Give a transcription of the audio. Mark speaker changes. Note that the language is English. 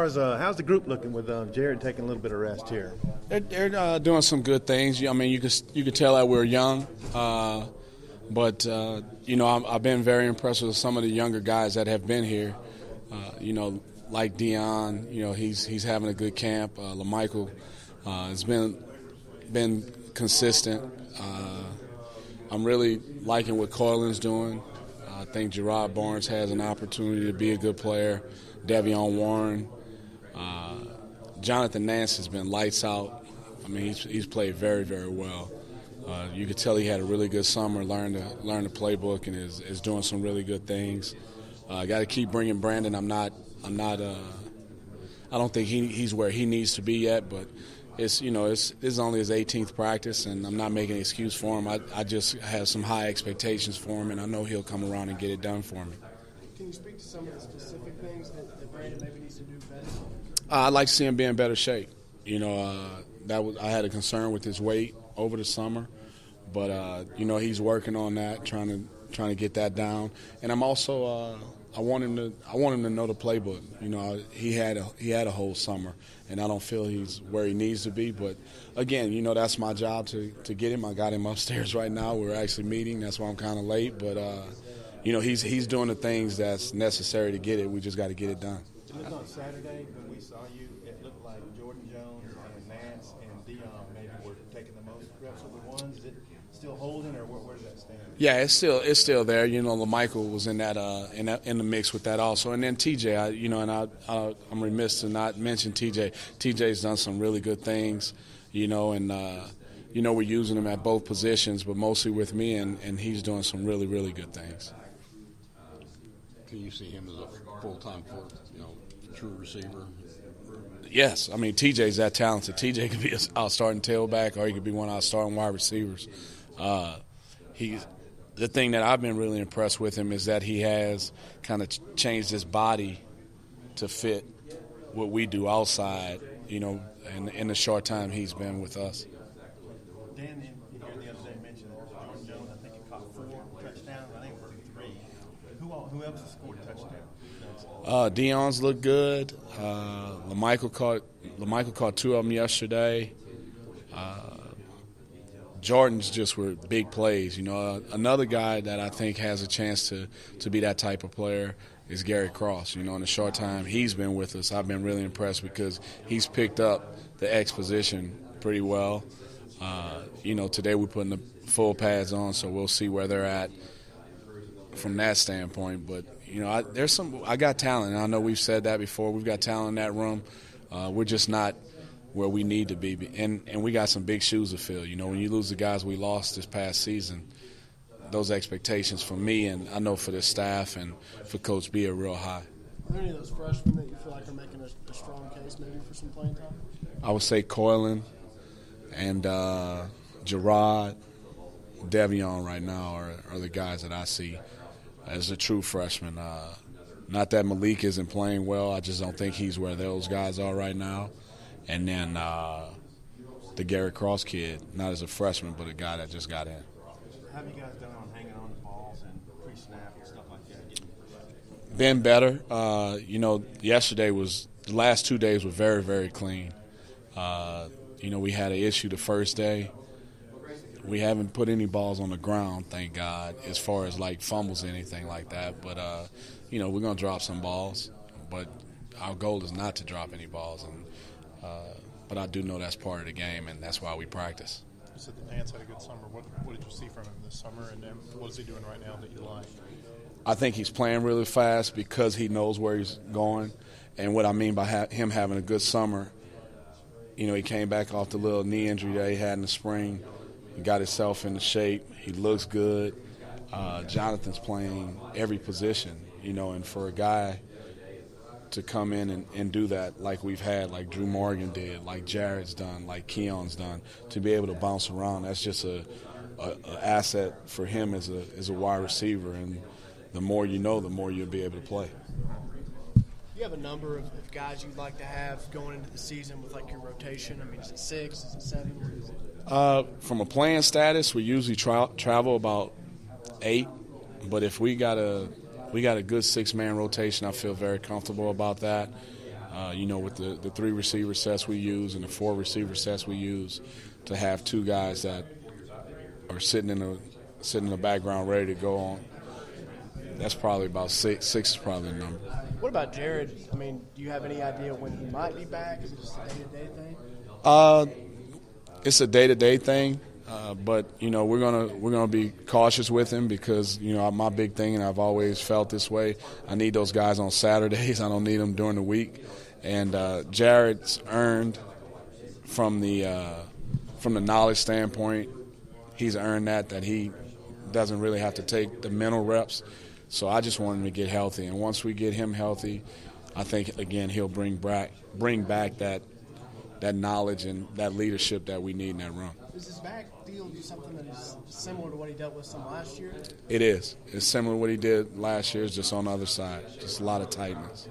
Speaker 1: far as how's the group looking with Jared taking a little bit of rest here?
Speaker 2: They're doing some good things. I mean, you could tell that we're young, but I've been very impressed with some of the younger guys that have been here. Like Dion, he's having a good camp. LaMichael has been consistent. I'm really liking what Coylin's doing. I think Gerard Barnes has an opportunity to be a good player. Devion Warren. Jonathan Nance has been lights out. I mean, he's played very, very well. You could tell he had a really good summer, learned the playbook, and is doing some really good things. I got to keep bringing Brandon. I don't think he's where he needs to be yet, but this is only his 18th practice, and I'm not making an excuse for him. I just have some high expectations for him, and I know he'll come around and get it done for me.
Speaker 3: Can you speak to some of the specific things that Brandon maybe needs to do better?
Speaker 2: I'd like to see him be in better shape. I had a concern with his weight over the summer, but he's working on that, trying to get that down. And I'm also I want him to know the playbook. He had a whole summer, and I don't feel he's where he needs to be. But again, that's my job to get him. I got him upstairs right now. We're actually meeting. That's why I'm kind of late. But he's doing the things that's necessary to get it. We just got to get it done.
Speaker 1: It looked on Saturday when we saw you. It looked like Jordan Jones and Nance and Dion maybe were taking the most reps of the ones. Is it still holding, or where does that stand?
Speaker 2: Yeah, it's still there. LaMichael was in the mix with that also, and then TJ. I'm remiss to not mention TJ. TJ's done some really good things, and we're using him at both positions, but mostly with me, and he's doing some really, really good things.
Speaker 4: Can you see him as a full-time, true receiver?
Speaker 2: Yes. I mean, TJ's that talented. TJ could be our starting tailback, or he could be one of our starting wide receivers. The thing that I've been really impressed with him is that he has kind of changed his body to fit what we do outside, in the short time he's been with us.
Speaker 1: Dan, the other day mentioned Jordan Jones. I think he caught 4 touchdowns. I think it was 3. Who else has scored touchdowns?
Speaker 2: Dion's looked good. LaMichael caught 2 of them yesterday. Jordan's just were big plays. Another guy that I think has a chance to be that type of player is Gary Cross. In the short time he's been with us, I've been really impressed because he's picked up the X position pretty well. Today we're putting the full pads on, so we'll see where they're at from that standpoint. But I got talent, and I know we've said that before. We've got talent in that room. We're just not where we need to be, and we got some big shoes to fill. When you lose the guys we lost this past season, those expectations for me, and I know for the staff and for Coach B, are real high.
Speaker 3: Are there any of those freshmen that you feel like are making a strong case maybe for some playing time?
Speaker 2: I would say Coylin and Gerard, Devion right now are the guys that I see as a true freshman. Not that Malik isn't playing well. I just don't think he's where those guys are right now. And then the Gary Cross kid, not as a freshman, but a guy that just got in.
Speaker 1: How have you guys done on hanging on the balls and pre-snap and stuff like that?
Speaker 2: Been better. The last 2 days were very, very clean. We had an issue the first day. We haven't put any balls on the ground, thank God, as far as like fumbles or anything like that. But, we're going to drop some balls. But our goal is not to drop any balls. But I do know that's part of the game, and that's why we practice.
Speaker 5: You said that Nance had a good summer. What did you see from him this summer, and what is he doing right now that you like?
Speaker 2: I think he's playing really fast because he knows where he's going. And what I mean by him having a good summer, he came back off the little knee injury that he had in the spring. He got himself into shape. He looks good. Jonathan's playing every position, and for a guy to come in and do that like we've had, like Drew Morgan did, like Jared's done, like Keon's done, to be able to bounce around, that's just a asset for him as a wide receiver. And the more you know, the more you'll be able to play.
Speaker 3: You have a number of guys you'd like to have going into the season with like your rotation. I mean, is it 6? Is it 7? Or is it...
Speaker 2: From a playing status, we usually travel about 8. But if we got a good 6-man rotation, I feel very comfortable about that. with the 3 receiver sets we use and the 4 receiver sets we use, to have 2 guys that are sitting in the background ready to go on. That's probably about 6. 6 is probably the number.
Speaker 3: What about Jared? I mean, do you have any idea when he might be back? Is it just a day-to-day thing?
Speaker 2: It's a day-to-day thing, but we're gonna be cautious with him because my big thing, and I've always felt this way, I need those guys on Saturdays. I don't need them during the week. And Jared's earned from the knowledge standpoint. He's earned that he doesn't really have to take the mental reps. So I just want him to get healthy, and once we get him healthy, I think again he'll bring back that knowledge and that leadership that we need in that run.
Speaker 3: Does his back deal do something that is similar to what he dealt with some last year?
Speaker 2: It is. It's similar to what he did last year, it's just on the other side. Just a lot of tightness.